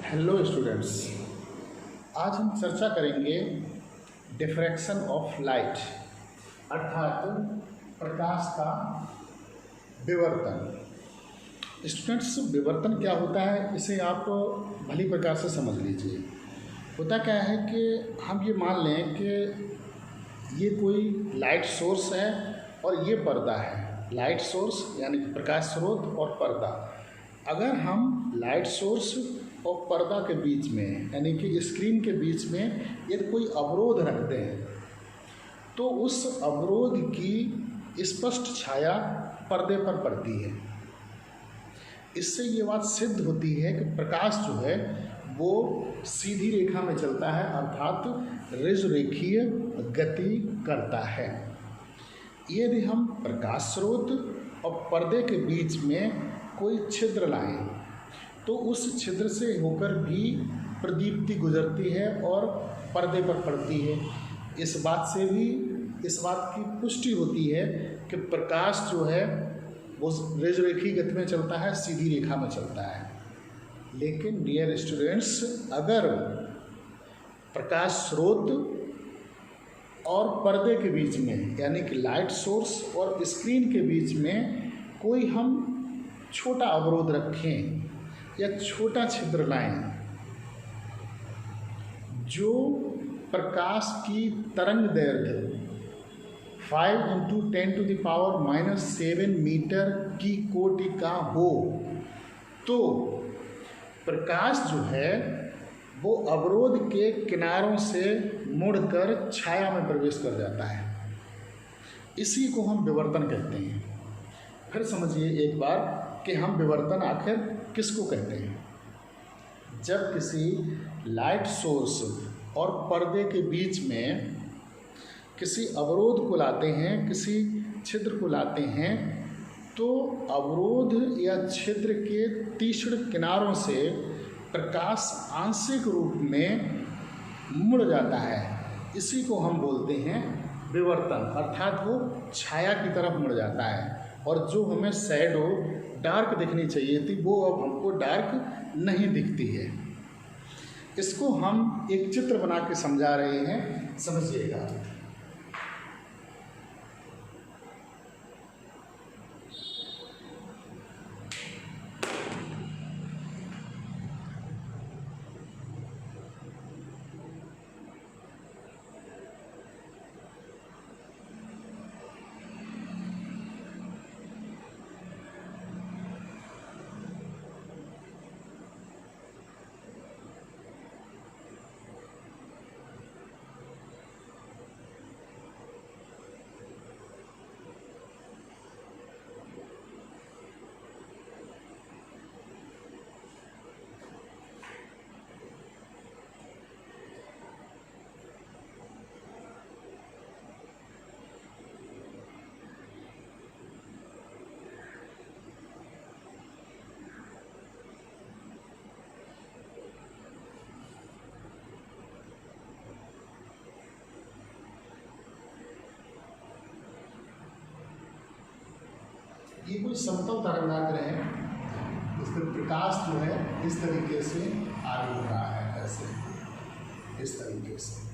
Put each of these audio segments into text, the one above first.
Hello students. आज हम चर्चा करेंगे डिफ्रैक्शन ऑफ लाइट अर्थात प्रकाश का विवर्तन। स्टूडेंट्स, विवर्तन क्या होता है इसे आप भली प्रकार से समझ लीजिए। होता क्या है कि हम ये मान लें कि ये कोई लाइट सोर्स है और ये पर्दा है। लाइट सोर्स यानी कि प्रकाश स्रोत और पर्दा। अगर हम लाइट सोर्स और पर्दा के बीच में यानी कि स्क्रीन के बीच में यदि कोई अवरोध रखते हैं तो उस अवरोध की स्पष्ट छाया पर्दे पर पड़ती है। इससे ये बात सिद्ध होती है कि प्रकाश जो है वो सीधी रेखा में चलता है अर्थात रेखीय गति करता है। यदि हम प्रकाश स्रोत और पर्दे के बीच में कोई छिद्र लाएं तो उस छिद्र से होकर भी प्रदीप्ति गुजरती है और पर्दे पर पड़ती है। इस बात की पुष्टि होती है कि प्रकाश जो है वो रेखीय गति में चलता है, सीधी रेखा में चलता है। लेकिन डियर स्टूडेंट्स, अगर प्रकाश स्रोत और पर्दे के बीच में यानी कि लाइट सोर्स और स्क्रीन के बीच में कोई हम छोटा अवरोध रखें या छोटा छिद्र लाएं जो प्रकाश की तरंग दैर्घ्य 5 × 10⁻⁻7 मीटर की कोटि का हो तो प्रकाश जो है वो अवरोध के किनारों से मुड़कर छाया में प्रवेश कर जाता है। इसी को हम विवर्तन कहते हैं। फिर समझिए एक बार कि हम विवर्तन आखिर किसको कहते हैं। जब किसी लाइट सोर्स और पर्दे के बीच में किसी अवरोध को लाते हैं, किसी छिद्र को लाते हैं, तो अवरोध या छिद्र के तीक्ष्ण किनारों से प्रकाश आंशिक रूप में मुड़ जाता है। इसी को हम बोलते हैं विवर्तन, अर्थात वो छाया की तरफ मुड़ जाता है और जो हमें शैडो डार्क दिखनी चाहिए थी वो अब हमको डार्क नहीं दिखती है। इसको हम एक चित्र बना के समझा रहे हैं, समझिएगा। ये कोई समतल तरंगाग्र है। इसमें प्रकाश जो है इस तरीके से आगे हो रहा है, ऐसे इस तरीके से।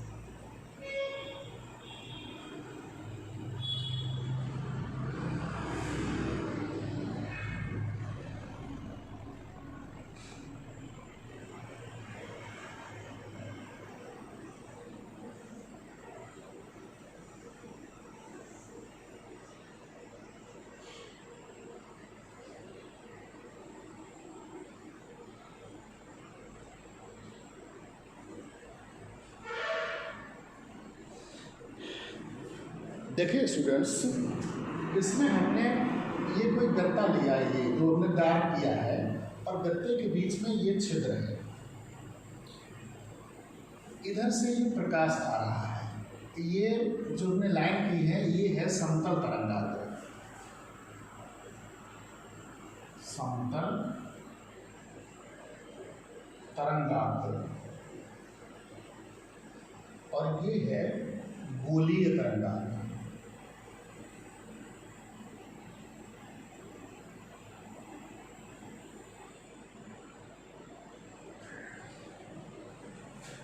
देखिए स्टूडेंट्स, इसमें हमने ये कोई गत्ता लिया है, ये जो हमने डार्क किया है और गत्ते के बीच में ये छिद्र है। इधर से ये प्रकाश आ रहा है। ये जो हमने लाइन की है ये है समतल तरंगाग्र, समतल तरंगाग्र, और ये है गोलीय तरंगाग्र।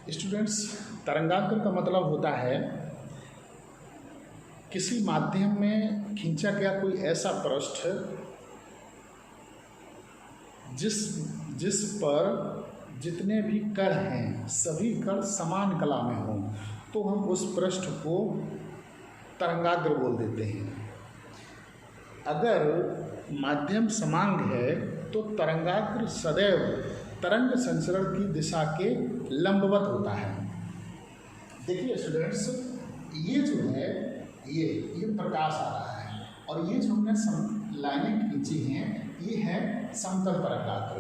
स्टूडेंट्स, तरंगाग्र का मतलब होता है किसी माध्यम में खींचा गया कोई ऐसा पृष्ठ जिस पर जितने भी कण हैं सभी कण समान कला में हों, तो हम उस पृष्ठ को तरंगाग्र बोल देते हैं। अगर माध्यम समांग है तो तरंगाग्र सदैव तरंग संचरण की दिशा के लंबवत होता है। देखिए स्टूडेंट्स, ये जो है ये प्रकाश आ रहा है और ये जो हमने लाइनें खींची हैं ये है समतल तरंगाग्र।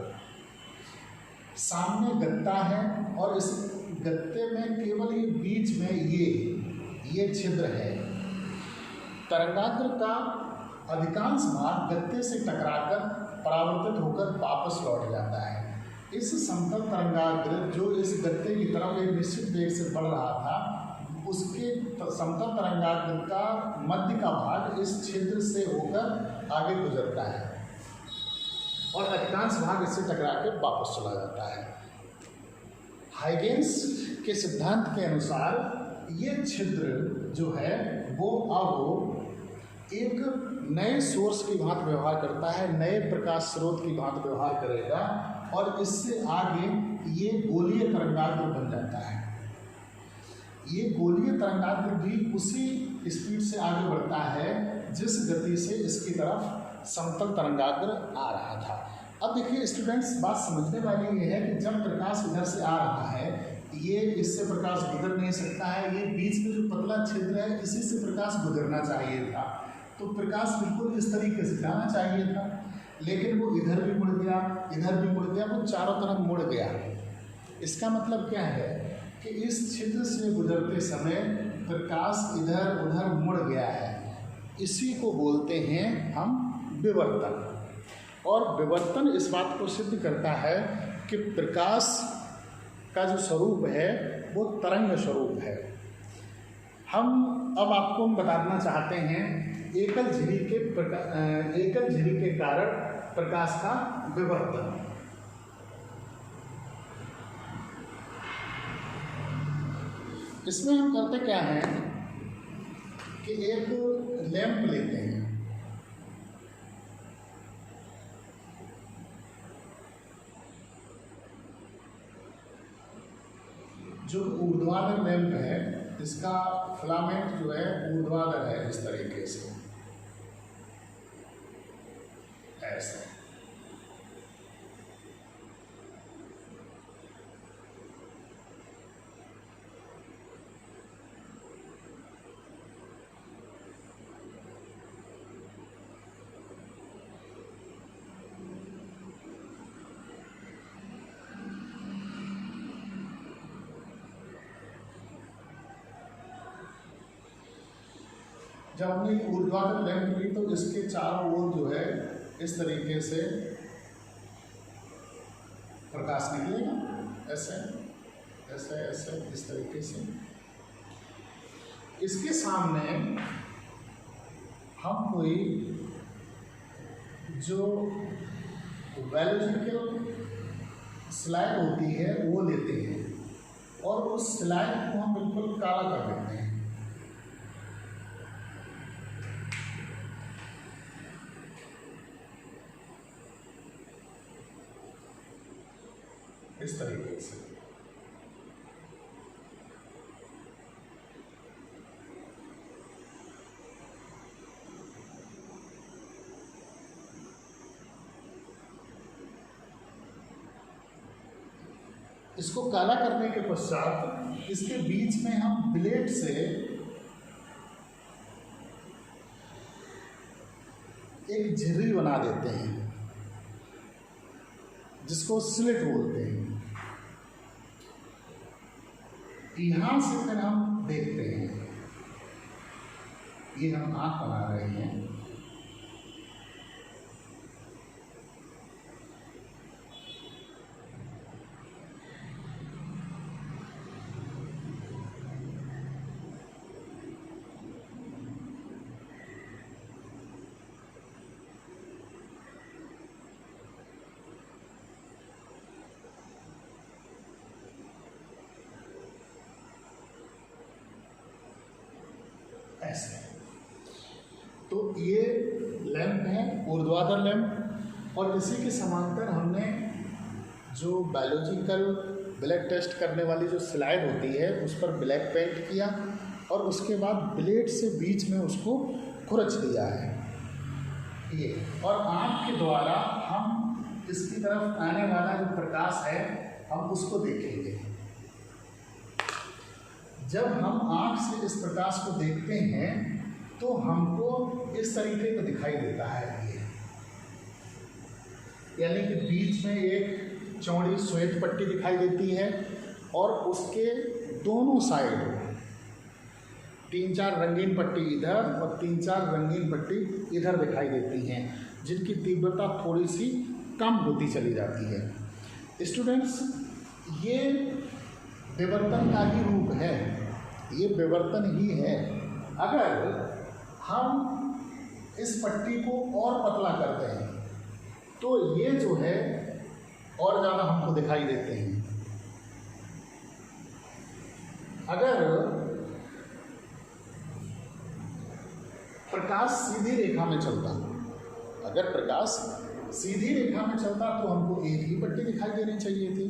सामने गत्ता है और इस गत्ते में केवल ये बीच में ये छिद्र है। तरंगाग्र का अधिकांश भाग गत्ते से टकराकर परावर्तित होकर वापस लौट जाता है। इस समतल तरंगाग्र जो इस गत्ते की तरफ एक निश्चित वेग से बढ़ रहा था, उसके समतल तरंगाग्र का मध्य का भाग इस छिद्र से होकर आगे गुजरता है और अधिकांश भाग इससे टकरा के वापस चला जाता है। हाइगेंस के सिद्धांत के अनुसार ये छिद्र जो है वो अब एक नए सोर्स की भांति व्यवहार करता है, नए प्रकाश स्रोत की भांति व्यवहार करेगा और इससे आगे ये गोलीय तरंगाग्र बन जाता है। ये गोलीय तरंगाग्र भी उसी स्पीड से आगे बढ़ता है जिस गति से इसकी तरफ समतल तरंगाग्र आ रहा था। अब देखिए स्टूडेंट्स, बात समझने वाली ये है कि जब प्रकाश इधर से आ रहा है, ये इससे प्रकाश गुजर नहीं सकता है, ये बीच में जो पतला छिद्र है इसी से प्रकाश गुजरना चाहिए था, तो प्रकाश बिल्कुल इस तरीके से जाना चाहिए था, लेकिन वो इधर भी मुड़ गया, इधर भी मुड़ गया, वो चारों तरफ मुड़ गया। इसका मतलब क्या है कि इस छिद्र से गुजरते समय प्रकाश इधर उधर मुड़ गया है। इसी को बोलते हैं हम विवर्तन। और विवर्तन इस बात को सिद्ध करता है कि प्रकाश का जो स्वरूप है वो तरंग स्वरूप है। हम अब आपको बताना चाहते हैं एकल झिरी के कारण प्रकाश का विवर्तन। इसमें हम करते क्या हैं कि एक लैंप लेते हैं, जो ऊर्ध्वाधर लैंप है इसका फिलामेंट जो है ऊर्ध्वाधर है, इस तरीके से ऐसे। जब हमने ऊर्ध्वाधर लैंप ली तो इसके चारों ओर जो है इस तरीके से प्रकाश निकलेगा, ऐसे ऐसे ऐसे इस तरीके से। इसके सामने हम कोई जो वेलोसिटिकल स्लाइड होती है वो लेते हैं और उस स्लाइड को हम बिल्कुल काला कर देते हैं। इस तरीके से इसको काला करने के पश्चात इसके बीच में हम ब्लेड से एक झिर्री बना देते हैं जिसको स्लिट बोलते हैं। यहाँ से फिर हम देखते हैं, ये हम आँख बना रहे हैं, ये लैंप है ऊर्ध्वाधर लैंप, और इसी के समांतर हमने जो बायोलॉजिकल ब्लड टेस्ट करने वाली जो स्लाइड होती है उस पर ब्लैक पेंट किया, और उसके बाद ब्लेड से बीच में उसको खुरच दिया है ये, और आँख के द्वारा हम इसकी तरफ आने वाला जो प्रकाश है हम उसको देखेंगे। जब हम आँख से इस प्रकाश को देखते हैं तो हमको इस तरीके का दिखाई देता है ये, यानी कि बीच में एक चौड़ी श्वेत पट्टी दिखाई देती है और उसके दोनों साइड 3-4 रंगीन पट्टी इधर और 3-4 रंगीन पट्टी इधर दिखाई देती हैं, जिनकी तीव्रता थोड़ी सी कम होती चली जाती है। स्टूडेंट्स, ये विवर्तन का ही रूप है, ये विवर्तन ही है। अगर हम इस पट्टी को और पतला करते हैं तो ये जो है और ज़्यादा हमको दिखाई देते हैं। अगर प्रकाश सीधी रेखा में चलता, अगर प्रकाश सीधी रेखा में चलता तो हमको एक ही पट्टी दिखाई देनी चाहिए थी,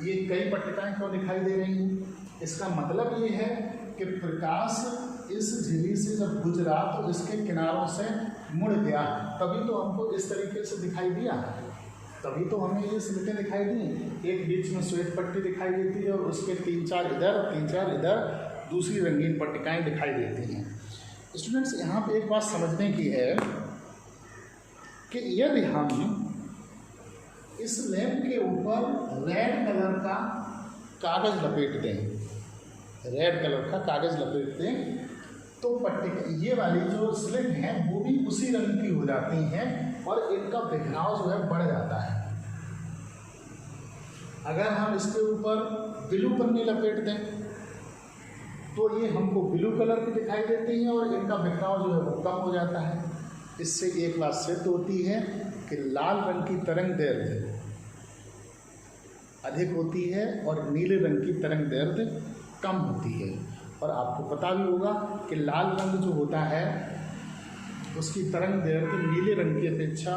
ये कई पट्टिकाएं क्यों दिखाई दे रही हैं? इसका मतलब ये है कि प्रकाश इस झिल्ली से जब गुजरा तो इसके किनारों से मुड़ गया, तभी तो हमको इस तरीके से दिखाई दिया, तभी तो हमें ये स्लिटें दिखाई दी। एक बीच में श्वेत पट्टी दिखाई देती है और उसके 3-4 इधर और 3-4 इधर दूसरी रंगीन पट्टिकाएं दिखाई देती हैं। स्टूडेंट्स, यहाँ पे एक बात समझने की है कि यदि हम इस लैंप के ऊपर रेड कलर का कागज़ लपेट दें, रेड कलर का कागज़ लपेट दें तो पट्टी ये वाली जो स्लिट हैं वो भी उसी रंग की हो जाती हैं और इनका बिखराव जो है बढ़ जाता है। अगर हम इसके ऊपर ब्लू पन्नी लपेट दें तो ये हमको ब्लू कलर की दिखाई देती हैं और इनका बिखराव जो है वो कम हो जाता है। इससे एक बात सिद्ध होती है कि लाल रंग की तरंग दैर्ध्य अधिक होती है और नीले रंग की तरंग दैर्ध्य कम होती है। और आपको पता भी होगा कि लाल रंग जो होता है उसकी तरंग दैर्ध्य नीले रंग की अपेक्षा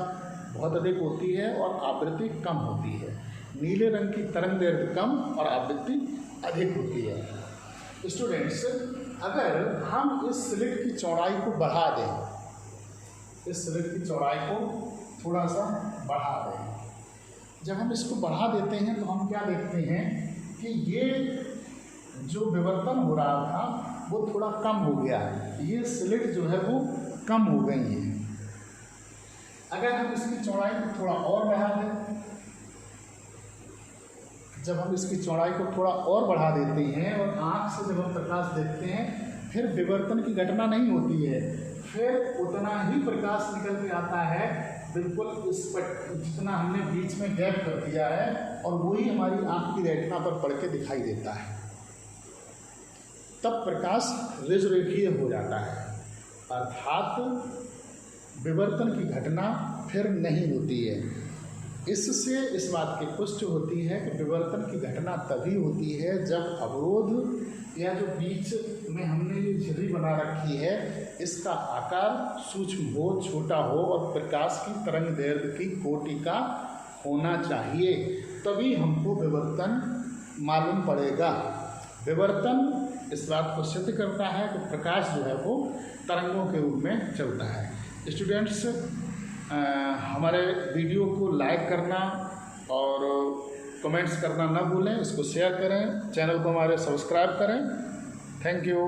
बहुत अधिक होती है और आवृत्ति कम होती है। नीले रंग की तरंग दैर्ध्य कम और आवृत्ति अधिक होती है। स्टूडेंट्स, अगर हम इस स्लिट की चौड़ाई को बढ़ा दें, इस स्लिट की चौड़ाई को थोड़ा सा बढ़ा दें, जब हम इसको बढ़ा देते हैं तो हम क्या देखते हैं कि ये जो विवर्तन हो रहा था वो थोड़ा कम हो गया है, ये स्लिट जो है वो कम हो गई है। अगर हम इसकी चौड़ाई को थोड़ा और बढ़ा दें, जब हम इसकी चौड़ाई को थोड़ा और बढ़ा देते हैं और आँख से जब हम प्रकाश देखते हैं फिर विवर्तन की घटना नहीं होती है, फिर उतना ही प्रकाश निकल के आता है, बिल्कुल इस जितना हमने बीच में गैप कर दिया है और वही हमारी आँख की रेटिना पर पड़ के दिखाई देता है। तब प्रकाश रेखीय हो जाता है, अर्थात विवर्तन की घटना फिर नहीं होती है। इससे इस बात की पुष्टि होती है कि विवर्तन की घटना तभी होती है जब अवरोध या जो बीच में हमने ये झिल्ली बना रखी है इसका आकार सूक्ष्म हो, छोटा हो और प्रकाश की तरंग दैर्ध्य की कोटि का होना चाहिए, तभी हमको विवर्तन मालूम पड़ेगा। विवर्तन इस बात को सिद्ध करता है कि प्रकाश जो है वो तरंगों के रूप में चलता है। स्टूडेंट्स, हमारे वीडियो को लाइक करना और कमेंट्स करना ना भूलें, इसको शेयर करें, चैनल को हमारे सब्सक्राइब करें। Thank you.